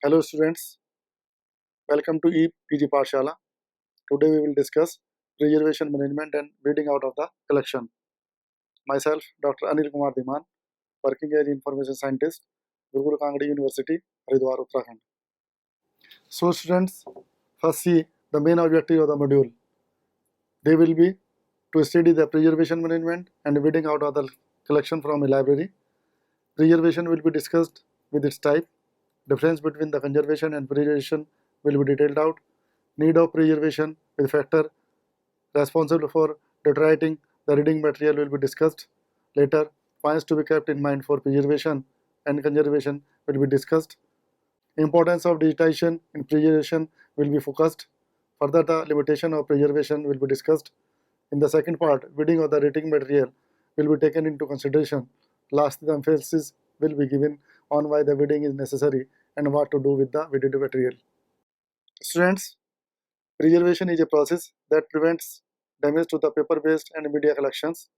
Hello students, welcome to EPG Parshala. Today we will discuss preservation management and weeding out of the collection. Myself, Dr. Anil Kumar Dhiman, working as information scientist, Guru Kangadi University, Haridwar, Uttarakhand. So students, first see the main objective of the module. They will be to study the preservation management and weeding out of the collection from a library. Preservation will be discussed with its type. Difference between the conservation and preservation will be detailed out. Need of preservation with factor responsible for deteriorating the reading material will be discussed. Later, points to be kept in mind for preservation and conservation will be discussed. Importance of digitization in preservation will be focused. Further, the limitation of preservation will be discussed. In the second part, reading of the reading material will be taken into consideration. Last, the emphasis will be given on why the reading is necessary and what to do with the readed material. Students, preservation is a process that prevents damage to the paper-based and media collections.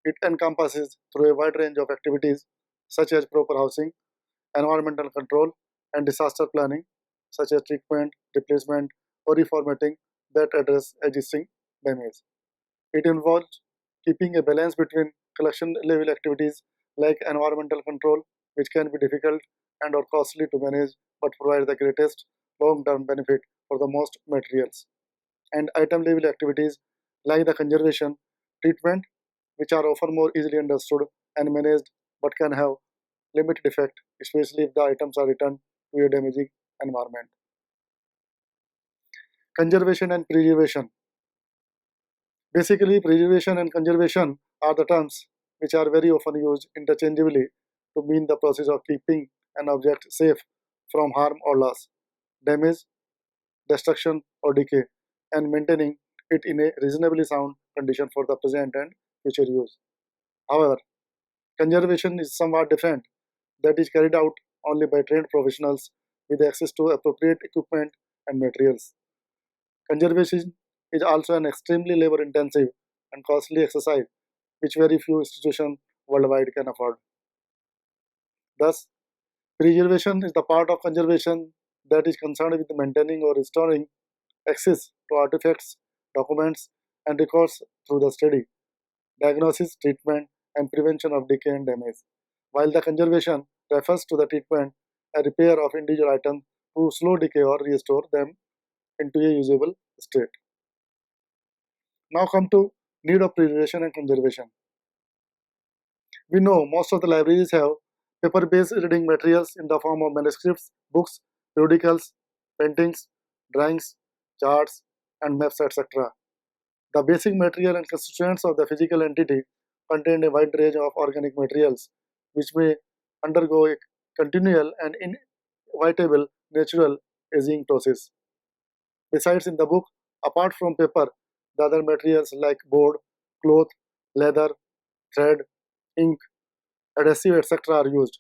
It encompasses through a wide range of activities such as proper housing, environmental control, and disaster planning, such as treatment, replacement, or reformatting that address existing damage. It involves keeping a balance between collection level activities like environmental control, which can be difficult and or costly to manage but provide the greatest long-term benefit for the most materials, and item level activities like the conservation, treatment, which are often more easily understood and managed but can have limited effect, especially if the items are returned to a damaging environment. Conservation and preservation. Basically, preservation and conservation are the terms which are very often used interchangeably to mean the process of keeping an object safe from harm or loss, damage, destruction, or decay, and maintaining it in a reasonably sound condition for the present and future use. However, conservation is somewhat different, that is carried out only by trained professionals with access to appropriate equipment and materials. Conservation is also an extremely labor intensive and costly exercise which very few institutions worldwide can afford. Thus, preservation is the part of conservation that is concerned with maintaining or restoring access to artifacts, documents, and records through the study, diagnosis, treatment, and prevention of decay and damage, while the conservation refers to the treatment and repair of individual items to slow decay or restore them into a usable state. Now come to need of preservation and conservation. We know most of the libraries have paper-based reading materials in the form of manuscripts, books, periodicals, paintings, drawings, charts, and maps, etc. The basic material and constituents of the physical entity contain a wide range of organic materials which may undergo a continual and inevitable natural aging process. Besides, in the book, apart from paper, the other materials like board, cloth, leather, thread, ink, adhesive, etc. are used.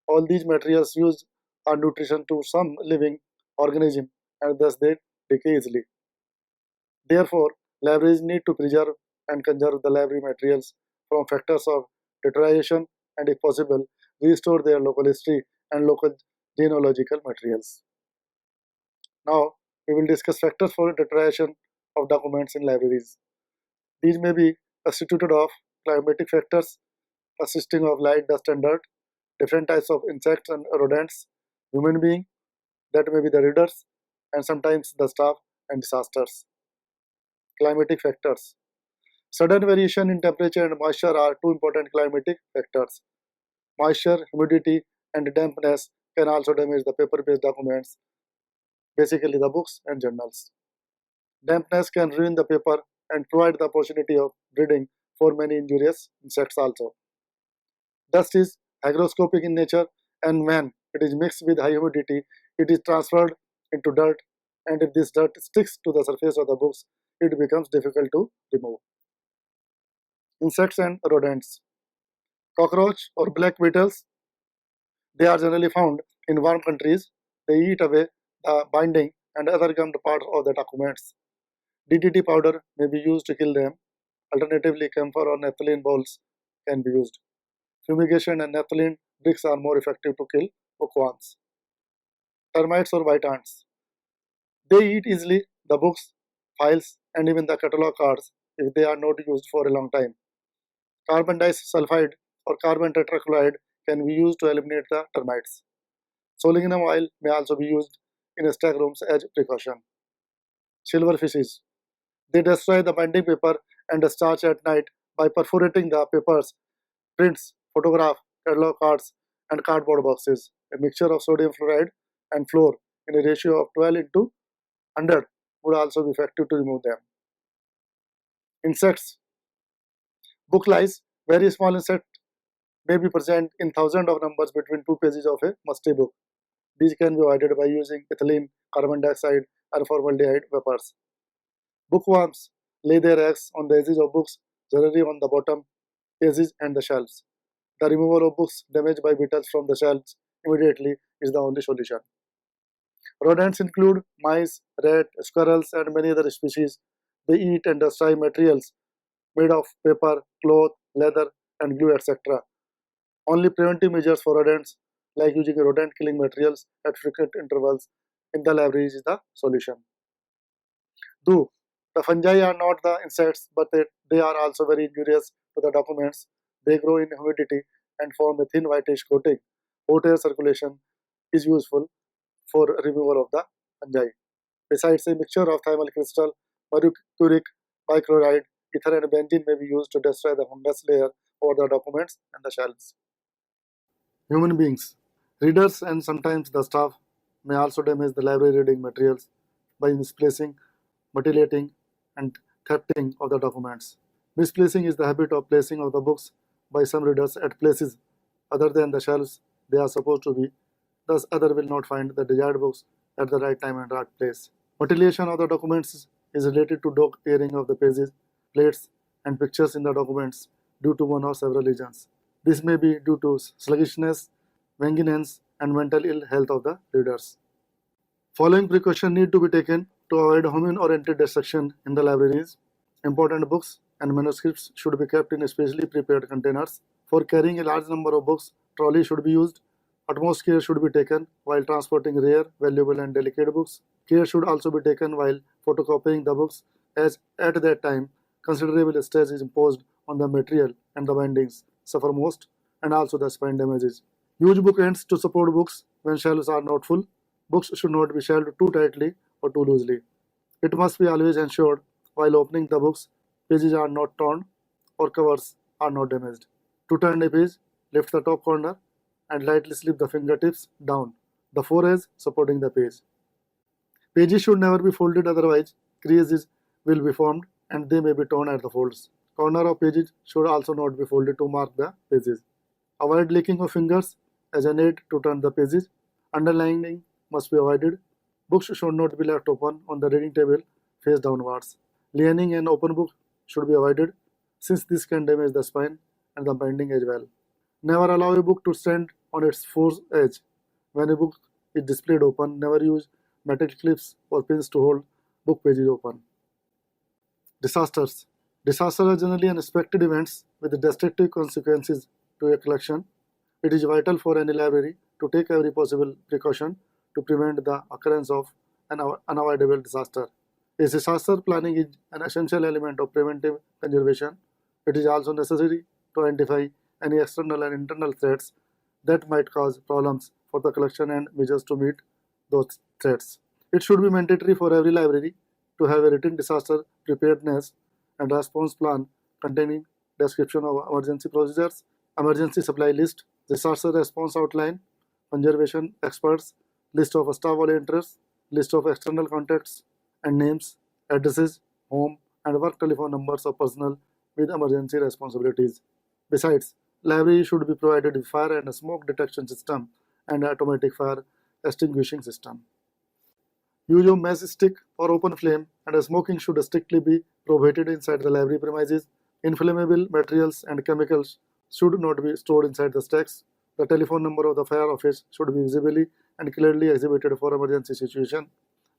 All these materials used are nutrition to some living organism and thus they decay easily. Therefore, libraries need to preserve and conserve the library materials from factors of deterioration and, if possible, restore their local history and local genealogical materials. Now, we will discuss factors for deterioration of documents in libraries. These may be constituted of climatic factors consisting of light, dust, and dirt, different types of insects and rodents, human beings, that may be the readers, and sometimes the staff, and disasters. Climatic factors. Sudden variation in temperature and moisture are two important climatic factors. Moisture, humidity, and dampness can also damage the paper-based documents, basically the books and journals. Dampness can ruin the paper and provide the opportunity of breeding for many injurious insects also. Dust is hygroscopic in nature, and when it is mixed with high humidity, it is transferred into dirt, and if this dirt sticks to the surface of the books, it becomes difficult to remove. Insects and rodents. Cockroach or black beetles, they are generally found in warm countries. They eat away the binding and other gummed parts of the documents. DDT powder may be used to kill them. Alternatively, camphor or naphthalene balls can be used. Fumigation and naphthalene bricks are more effective to kill bookworms. termites or white ants. They eat easily the books, files, and even the catalog cards if they are not used for a long time. Carbon disulfide or carbon tetrachloride can be used to eliminate the termites. Selenium oil may also be used in stack rooms as precaution. Silverfishes. They destroy the binding paper and the starch at night by perforating the papers, prints, photograph, catalog cards, and cardboard boxes. A mixture of sodium fluoride and fluor in a ratio of 12 into 100 would also be effective to remove them. Insects. Book lice. Very small insect may be present in thousands of numbers between two pages of a musty book. These can be avoided by using ethylene, carbon dioxide, or formaldehyde vapors. Bookworms lay their eggs on the edges of books, generally on the bottom, pages, and the shelves. The removal of books damaged by beetles from the shelves immediately is the only solution. Rodents include mice, rats, squirrels, and many other species. They eat and destroy materials made of paper, cloth, leather, and glue, etc. Only preventive measures for rodents, like using rodent killing materials at frequent intervals in the library, is the solution. Though the fungi are not the insects, but they are also very injurious to the documents. They grow in humidity and form a thin whitish coating. Hot air circulation is useful for removal of the fungi. Besides, a mixture of thymal crystal, mercuric bichloride, ether, and benzene may be used to destroy the fungus layer over the documents and the shelves. Human beings, readers, and sometimes the staff may also damage the library reading materials by misplacing, mutilating, and thefting of the documents. Misplacing is the habit of placing of the books by some readers at places other than the shelves they are supposed to be. Thus, other will not find the desired books at the right time and right place. Mutilation of the documents is related to dog tearing of the pages, plates, and pictures in the documents due to one or several reasons. This may be due to sluggishness, vagueness, and mental ill health of the readers. Following precautions need to be taken to avoid human-oriented destruction in the libraries. Important books and manuscripts should be kept in specially prepared containers. For carrying a large number of books, trolley should be used. Utmost care should be taken while transporting rare, valuable, and delicate books. Care should also be taken while photocopying the books, as at that time considerable stress is imposed on the material and the bindings suffer most, and also the spine damages. Use book ends to support books when shelves are not full. Books should not be shelved too tightly or too loosely. It must be always ensured while opening the books, pages are not torn or covers are not damaged. To turn a page, lift the top corner and lightly slip the fingertips down, the foredge supporting the page. Pages should never be folded, otherwise creases will be formed and they may be torn at the folds. Corner of pages should also not be folded to mark the pages. Avoid leaking of fingers as an aid to turn the pages. Underlining must be avoided. Books should not be left open on the reading table face downwards. Leaning an open book should be avoided since this can damage the spine and the binding as well. Never allow a book to stand on its fourth edge. When a book is displayed open, never use metal clips or pins to hold book pages open. Disasters. Disasters are generally unexpected events with destructive consequences to a collection. It is vital for any library to take every possible precaution to prevent the occurrence of an unavoidable disaster. A disaster planning is an essential element of preventive conservation. It is also necessary to identify any external and internal threats that might cause problems for the collection and measures to meet those threats. It should be mandatory for every library to have a written disaster preparedness and response plan containing description of emergency procedures, emergency supply list, disaster response outline, conservation experts, list of staff volunteers, list of external contacts, and names, addresses, home, and work telephone numbers of personnel with emergency responsibilities. Besides, library should be provided with fire and smoke detection system and automatic fire extinguishing system. Use of matchstick or open flame and smoking should strictly be prohibited inside the library premises. Inflammable materials and chemicals should not be stored inside the stacks. The telephone number of the fire office should be visibly and clearly exhibited for emergency situation.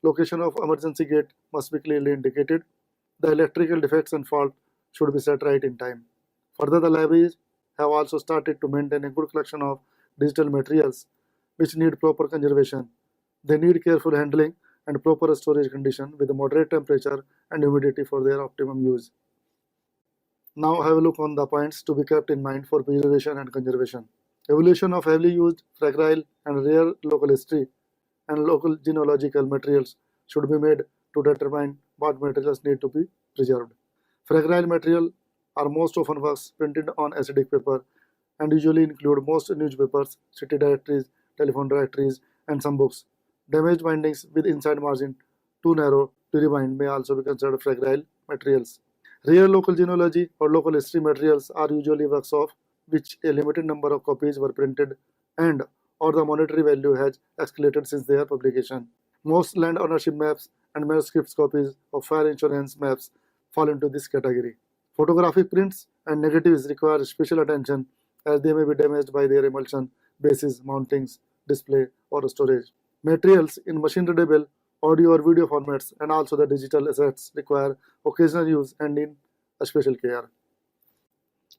Location of emergency gate must be clearly indicated. The electrical defects and fault should be set right in time. Further, the libraries have also started to maintain a good collection of digital materials which need proper conservation. They need careful handling and proper storage condition with a moderate temperature and humidity for their optimum use. Now have a look on the points to be kept in mind for preservation and conservation. Evolution of heavily used, fragile, and rare local history and local genealogical materials should be made to determine what materials need to be preserved. Fragile material are most often works printed on acidic paper and usually include most newspapers, city directories, telephone directories, and some books. Damaged bindings with inside margin too narrow to rebind may also be considered fragile materials. Rare local genealogy or local history materials are usually works of which a limited number of copies were printed and or the monetary value has escalated since their publication. Most land ownership maps and manuscript copies of fire insurance maps fall into this category. Photographic prints and negatives require special attention as they may be damaged by their emulsion, bases, mountings, display, or storage. Materials in machine readable, audio or video formats and also the digital assets require occasional use and in a special care.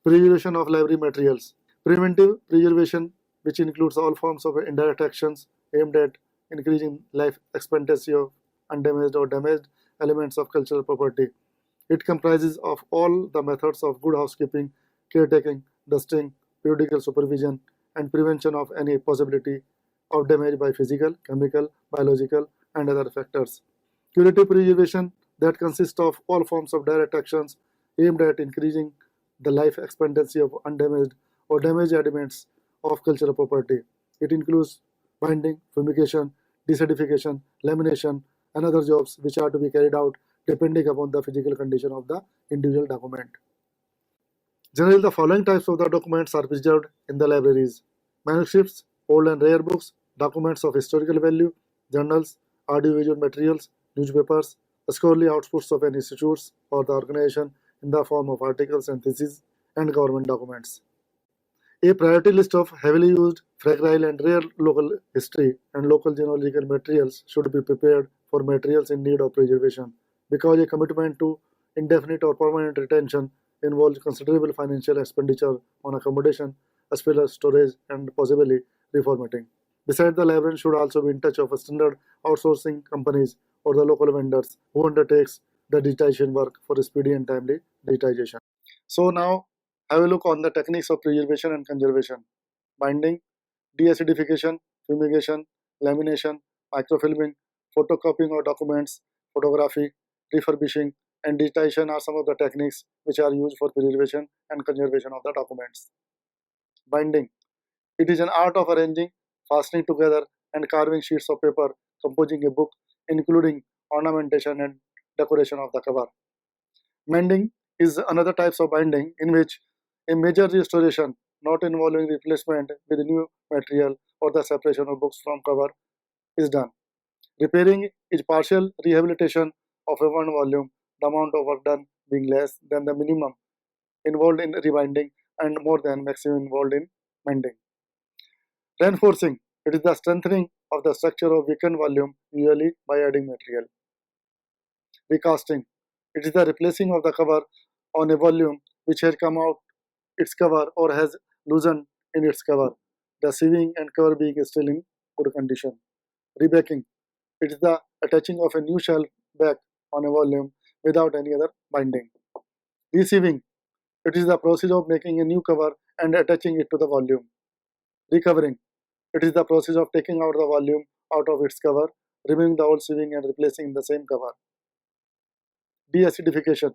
Preservation of library materials. Preventive preservation, which includes all forms of indirect actions aimed at increasing life expectancy of undamaged or damaged elements of cultural property. It comprises of all the methods of good housekeeping, caretaking, dusting, periodical supervision, and prevention of any possibility of damage by physical, chemical, biological, and other factors. Curative preservation that consists of all forms of direct actions aimed at increasing the life expectancy of undamaged or damaged elements of cultural property. It includes binding, fumigation, decertification, lamination, and other jobs which are to be carried out depending upon the physical condition of the individual document. Generally, the following types of the documents are preserved in the libraries: manuscripts, old and rare books, documents of historical value, journals, audiovisual materials, newspapers, scholarly outputs of any institutes or the organization in the form of articles and theses, and government documents. A priority list of heavily used, fragile, and rare local history and local genealogical materials should be prepared for materials in need of preservation, because a commitment to indefinite or permanent retention involves considerable financial expenditure on accommodation, as well as storage and possibly reformatting. Besides, the librarian should also be in touch of standard outsourcing companies or the local vendors who undertakes the digitization work for speedy and timely digitization. So now have a look on the techniques of preservation and conservation: binding, deacidification, fumigation, lamination, microfilming, photocopying of documents, photography, refurbishing, and digitization are some of the techniques which are used for preservation and conservation of the documents. Binding. It is an art of arranging, fastening together, and carving sheets of paper, composing a book, including ornamentation and decoration of the cover. Mending is another type of binding in which a major restoration, not involving replacement with new material or the separation of books from cover, is done. Repairing is partial rehabilitation of a one volume, the amount of work done being less than the minimum involved in rebinding and more than maximum involved in mending. Reinforcing, it is the strengthening of the structure of weakened volume, usually by adding material. Recasting, it is the replacing of the cover on a volume which has come out its cover or has loosened in its cover, the sieving and cover being still in good condition. Rebacking, it is the attaching of a new shell back on a volume without any other binding. Resieving, it is the process of making a new cover and attaching it to the volume. Recovering, it is the process of taking out the volume out of its cover, removing the old sieving and replacing the same cover. Deacidification.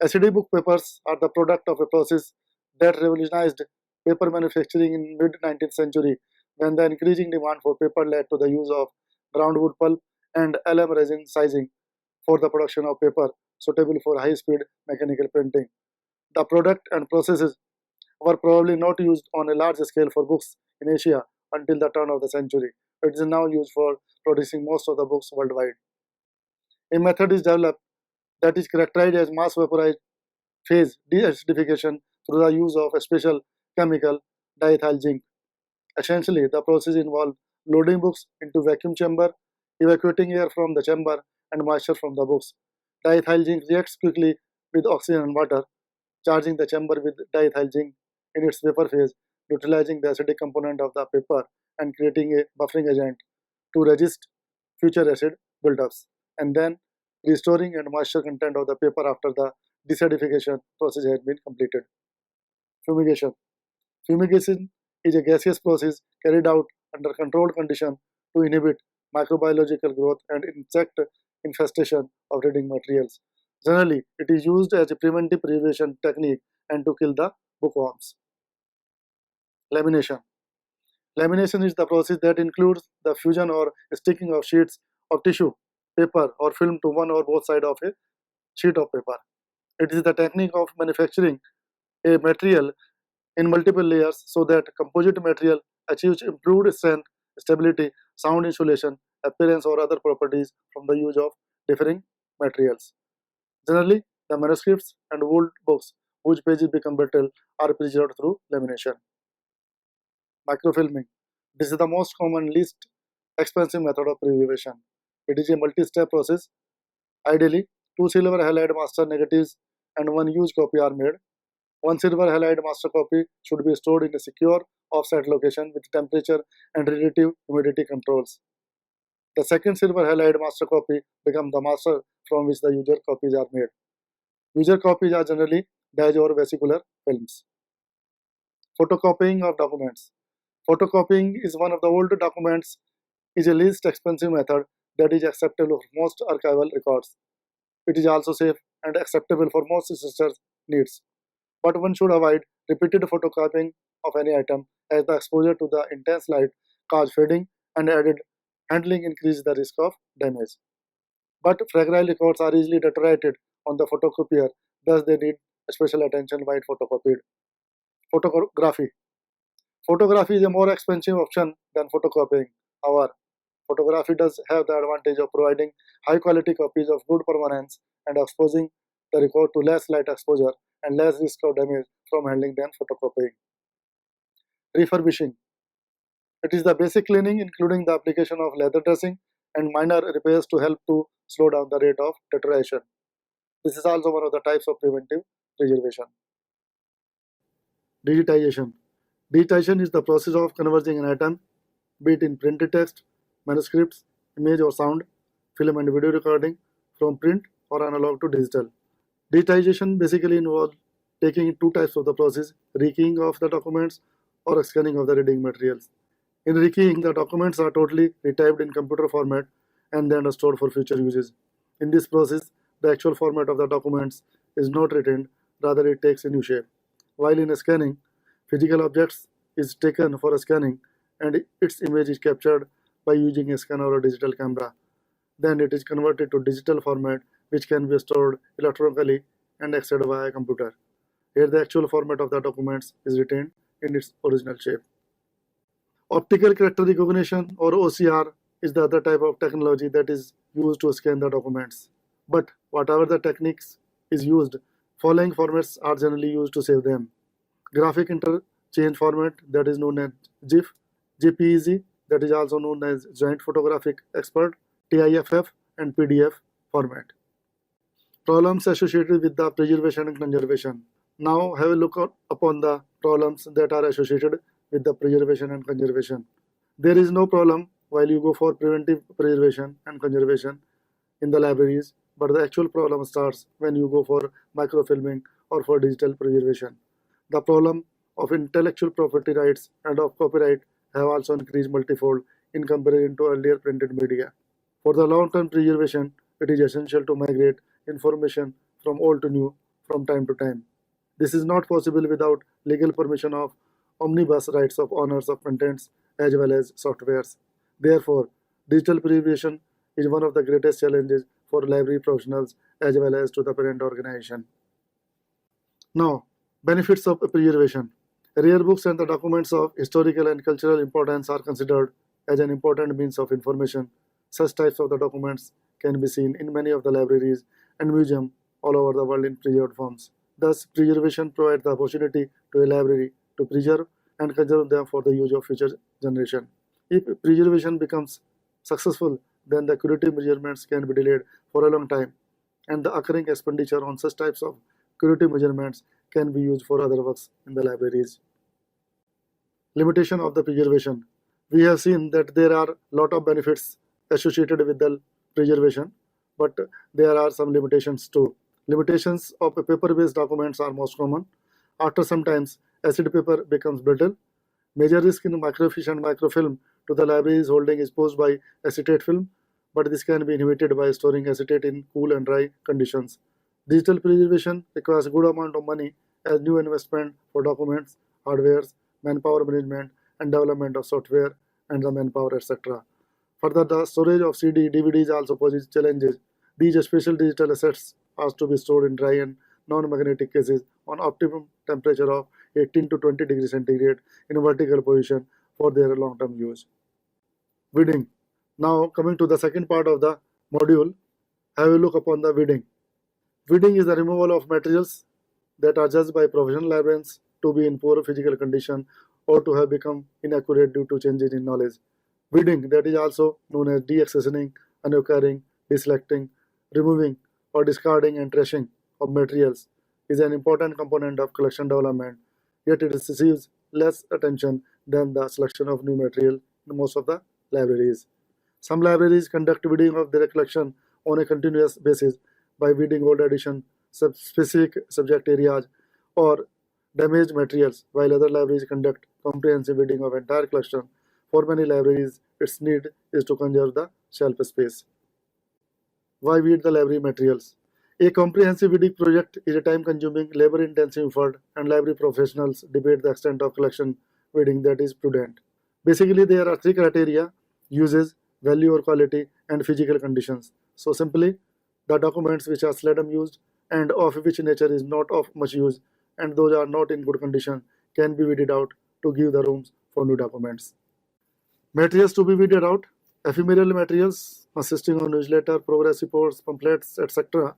Acidic book papers are the product of a process that revolutionized paper manufacturing in mid-19th century when the increasing demand for paper led to the use of ground wood pulp and alum resin sizing for the production of paper suitable for high-speed mechanical printing. The product and processes were probably not used on a large scale for books in Asia until the turn of the century. It is now used for producing most of the books worldwide. A method is developed that is characterized as mass vaporized phase deacidification through the use of a special chemical diethyl zinc. Essentially, the process involves loading books into vacuum chamber, evacuating air from the chamber and moisture from the books. Diethyl zinc reacts quickly with oxygen and water, charging the chamber with diethyl zinc in its vapor phase, utilizing the acidic component of the paper and creating a buffering agent to resist future acid buildups, and then restoring and moisture content of the paper after the deacidification process has been completed. Fumigation. Fumigation is a gaseous process carried out under controlled conditions to inhibit microbiological growth and insect infestation of reading materials. Generally, it is used as a preventive preservation technique and to kill the bookworms. Lamination. Lamination is the process that includes the fusion or sticking of sheets of tissue, paper, or film to one or both sides of a sheet of paper. It is the technique of manufacturing a material in multiple layers so that composite material achieves improved strength, stability, sound insulation, appearance, or other properties from the use of differing materials. Generally, the manuscripts and old books whose pages become brittle are preserved through lamination. Microfilming. This is the most common, least expensive method of preservation. It is a multi-step process. Ideally, two silver halide master negatives and one used copy are made. One silver halide master copy should be stored in a secure offset location with temperature and relative humidity controls. The second silver halide master copy becomes the master from which the user copies are made. User copies are generally dies or vesicular films. Photocopying of documents. Photocopying is one of the older documents, is a least expensive method that is acceptable for most archival records. It is also safe and acceptable for most researchers' needs. But one should avoid repeated photocopying of any item as the exposure to the intense light cause fading and added handling increases the risk of damage. But fragile records are easily deteriorated on the photocopier, thus they need special attention while photocopied. Photography. Photography is a more expensive option than photocopying. However, photography does have the advantage of providing high quality copies of good permanence and exposing the record to less light exposure and less risk of damage from handling than photocopying. Refurbishing. It is the basic cleaning including the application of leather dressing and minor repairs to help to slow down the rate of deterioration. This is also one of the types of preventive preservation. Digitization. Digitization is the process of converting an item, be it in printed text, manuscripts, image or sound, film and video recording, from print or analog to digital. Digitization basically involves taking two types of the process, rekeying of the documents or scanning of the reading materials. In rekeying, the documents are totally retyped in computer format and then stored for future uses. In this process, the actual format of the documents is not retained, rather it takes a new shape. While in scanning, physical objects is taken for scanning and its image is captured by using a scanner or digital camera. Then it is converted to digital format which can be stored electronically and accessed via a computer. Here the actual format of the documents is retained in its original shape. Optical character recognition or OCR is the other type of technology that is used to scan the documents. But whatever the techniques is used, following formats are generally used to save them. Graphic interchange format, that is known as GIF, JPEG, that is also known as Joint Photographic Expert, TIFF, and PDF format. Problems associated with the preservation and conservation. Now have a look upon the problems that are associated with the preservation and conservation. There is no problem while you go for preventive preservation and conservation in the libraries, but the actual problem starts when you go for microfilming or for digital preservation. The problem of intellectual property rights and of copyright have also increased multifold in comparison to earlier printed media. For the long-term preservation, it is essential to migrate information from old to new from time to time. This is not possible without legal permission of omnibus rights of owners of contents as well as softwares. Therefore, digital preservation is one of the greatest challenges for library professionals as well as to the parent organization. Now, benefits of preservation. Rare books and the documents of historical and cultural importance are considered as an important means of information. Such types of the documents can be seen in many of the libraries and museums all over the world in preserved forms. Thus, preservation provides the opportunity to a library to preserve and conserve them for the use of future generation. If preservation becomes successful, then the curative measurements can be delayed for a long time, and the occurring expenditure on such types of curative measurements can be used for other works in the libraries. Limitation of the preservation. We have seen that there are a lot of benefits associated with the preservation, but there are some limitations too. Limitations of paper-based documents are most common. After some time, acid paper becomes brittle. Major risk in microfiche and microfilm to the library is holding is posed by acetate film, but this can be inhibited by storing acetate in cool and dry conditions. Digital preservation requires a good amount of money as new investment for documents, hardwares, manpower management, and development of software and the manpower, etc. Further, the storage of CD, DVDs also poses challenges. These special digital assets are to be stored in dry and non-magnetic cases on optimum temperature of 18 to 20 degrees centigrade in a vertical position for their long-term use. Weeding. Now coming to the second part of the module, have a look upon the weeding. Weeding is the removal of materials that are judged by professional librarians to be in poor physical condition or to have become inaccurate due to changes in knowledge. Weeding, that is also known as deaccessioning, unoccurring, deselecting, removing, or discarding and trashing of materials, is an important component of collection development, yet it receives less attention than the selection of new material in most of the libraries. Some libraries conduct weeding of their collection on a continuous basis by weeding old edition, specific subject areas, or damaged materials, while other libraries conduct comprehensive weeding of entire collection. For many libraries, its need is to conserve the shelf space. Why weed the library materials? A comprehensive weeding project is a time-consuming, labor-intensive effort, and library professionals debate the extent of collection weeding that is prudent. Basically, there are three criteria: uses, value or quality, and physical conditions. So simply, the documents which are seldom used and of which nature is not of much use and those are not in good condition can be weeded out to give the rooms for new documents. Materials to be weeded out: ephemeral materials consisting of newsletter, progress reports, pamphlets, etc.,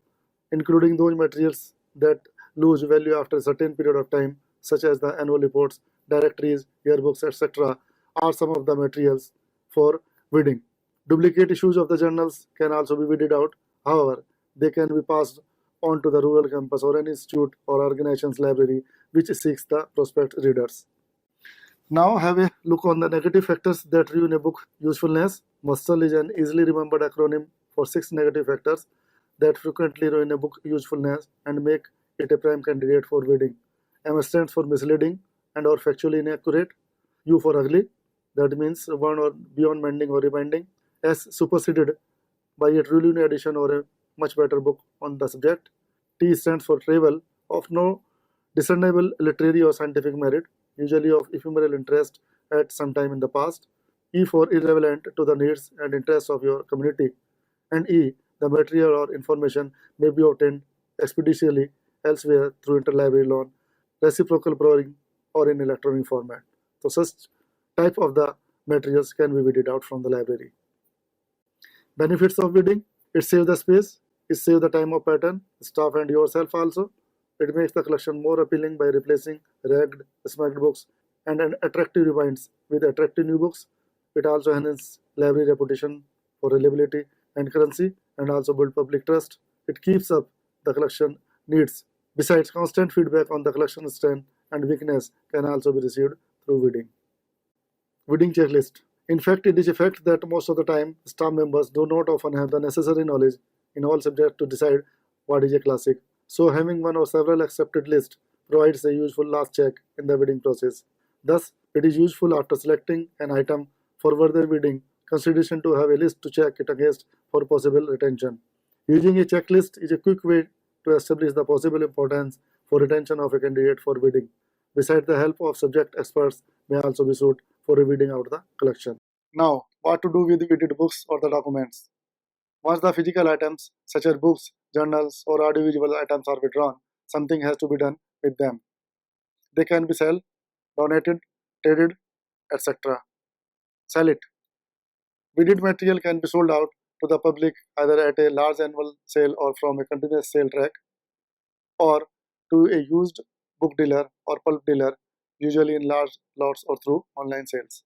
including those materials that lose value after a certain period of time, such as the annual reports, directories, yearbooks, etc., are some of the materials for weeding. Duplicate issues of the journals can also be weeded out. However, they can be passed on to the rural campus or any institute or organization's library which seeks the prospect readers. Now have a look on the negative factors that ruin a book usefulness. MUSTLE is an easily remembered acronym for 6 negative factors that frequently ruin a book usefulness and make it a prime candidate for weeding. M stands for misleading and or factually inaccurate. U for ugly, that means one or beyond mending or reminding. S superseded by a truly new edition or a much better book on the subject. T stands for trivial, of no discernible literary or scientific merit, usually of ephemeral interest at some time in the past. E for irrelevant to the needs and interests of your community. And E, the material or information may be obtained expeditiously elsewhere through interlibrary loan, reciprocal borrowing, or in electronic format. So such type of the materials can be weeded out from the library. Benefits of weeding: it saves the space, it saves the time of pattern, staff and yourself also. It makes the collection more appealing by replacing ragged, smacked books and an attractive rewinds with attractive new books. It also enhances library reputation for reliability and currency and also build public trust. It keeps up the collection needs. Besides, constant feedback on the collection strength and weakness can also be received through weeding. Weeding checklist. In fact, it is a fact that most of the time, staff members do not often have the necessary knowledge in all subjects to decide what is a classic. So, having one or several accepted lists provides a useful last check in the weeding process. Thus, it is useful after selecting an item for further weeding consideration to have a list to check it against for possible retention. Using a checklist is a quick way to establish the possible importance for retention of a candidate for weeding. Besides, the help of subject experts may also be sought for weeding out the collection. Now, what to do with weeded books or the documents? Once the physical items, such as books, journals, or audiovisual items are withdrawn, something has to be done with them. They can be sold, donated, traded, etc. Sell it. Weeded material can be sold out to the public either at a large annual sale or from a continuous sale track, or to a used book dealer or pulp dealer, usually in large lots or through online sales.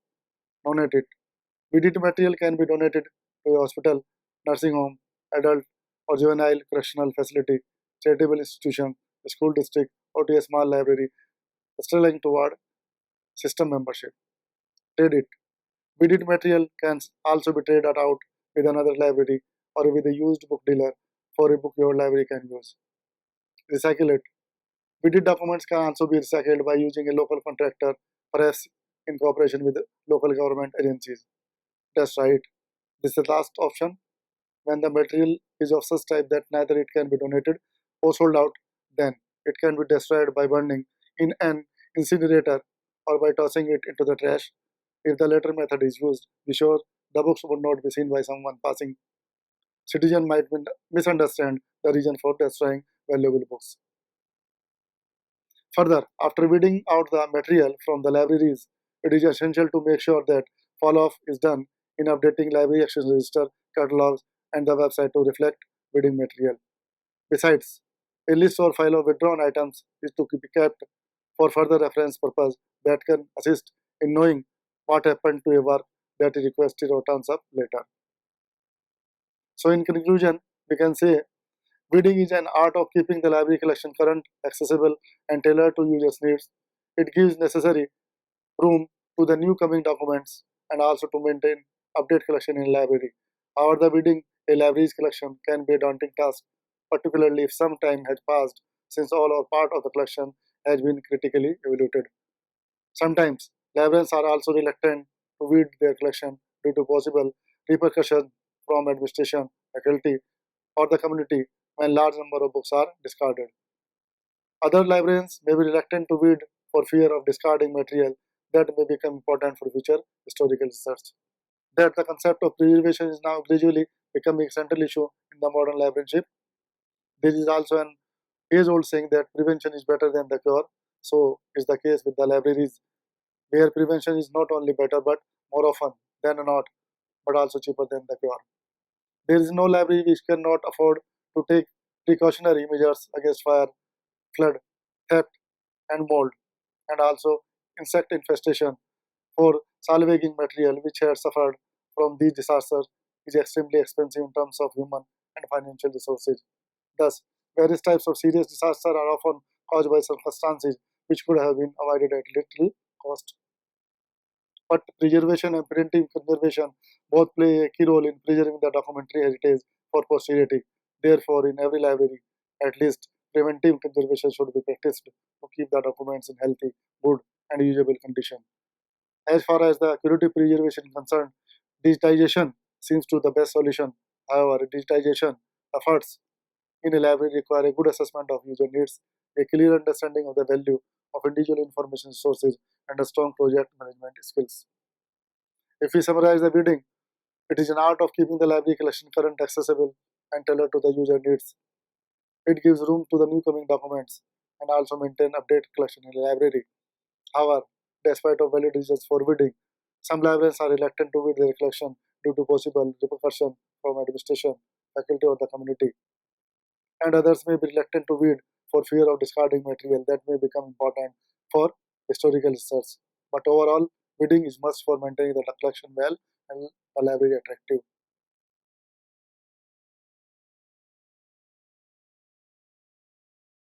Donate it. Weeded material can be donated to a hospital, nursing home, adult or juvenile correctional facility, charitable institution, a school district, or to a small library, struggling toward system membership. Trade it. Weeded material can also be traded out with another library or with a used book dealer for a book your library can use. Recycle it. Weeded documents can also be recycled by using a local contractor, perhaps in cooperation with local government agencies. That's right. This is the last option. When the material is of such type that neither it can be donated or sold out, then it can be destroyed by burning in an incinerator or by tossing it into the trash. If the latter method is used, be sure the books would not be seen by someone passing. Citizen might misunderstand the reason for destroying valuable books. Further, after weeding out the material from the libraries, it is essential to make sure that follow-up is done in updating library access register, catalogs, and the website to reflect weeding material. Besides, a list or file of withdrawn items is to be kept for further reference purpose that can assist in knowing what happened to a work that is requested or turns up later. So, in conclusion, we can say weeding is an art of keeping the library collection current, accessible, and tailored to users' needs. It gives necessary room to the new coming documents and also to maintain update collection in library. However, the weeding a library's collection can be a daunting task, particularly if some time has passed since all or part of the collection has been critically evaluated. Sometimes librarians are also reluctant to weed their collection due to possible repercussions from administration, faculty, or the community when large number of books are discarded. Other librarians may be reluctant to weed for fear of discarding material that may become important for future historical research. That the concept of preservation is now gradually becoming a central issue in the modern librarianship. There is also an age-old saying that prevention is better than the cure. So is the case with the libraries, where prevention is not only better but more often than not, but also cheaper than the cure. There is no library which cannot afford to take precautionary measures against fire, flood, theft, and mold, and also insect infestation. For salvaging material which had suffered from these disasters is extremely expensive in terms of human and financial resources. Thus, various types of serious disasters are often caused by circumstances which could have been avoided at little cost. But preservation and preventive conservation both play a key role in preserving the documentary heritage for posterity. Therefore, in every library, at least preventive conservation should be practiced to keep the documents in healthy, good, and usable condition. As far as the curative preservation is concerned, digitization seems to the best solution. However, digitization efforts in a library require a good assessment of user needs, a clear understanding of the value of individual information sources, and a strong project management skills. If we summarize the reading, it is an art of keeping the library collection current, accessible, and tailored to the user needs. It gives room to the new coming documents and also maintain update collection in the library. However, despite of valid reasons for bidding, some librarians are reluctant to bid their collection due to possible repercussion from administration, faculty, or the community, and others may be reluctant to bid for fear of discarding material that may become important for historical research. But overall, bidding is must for maintaining the collection well and the library attractive.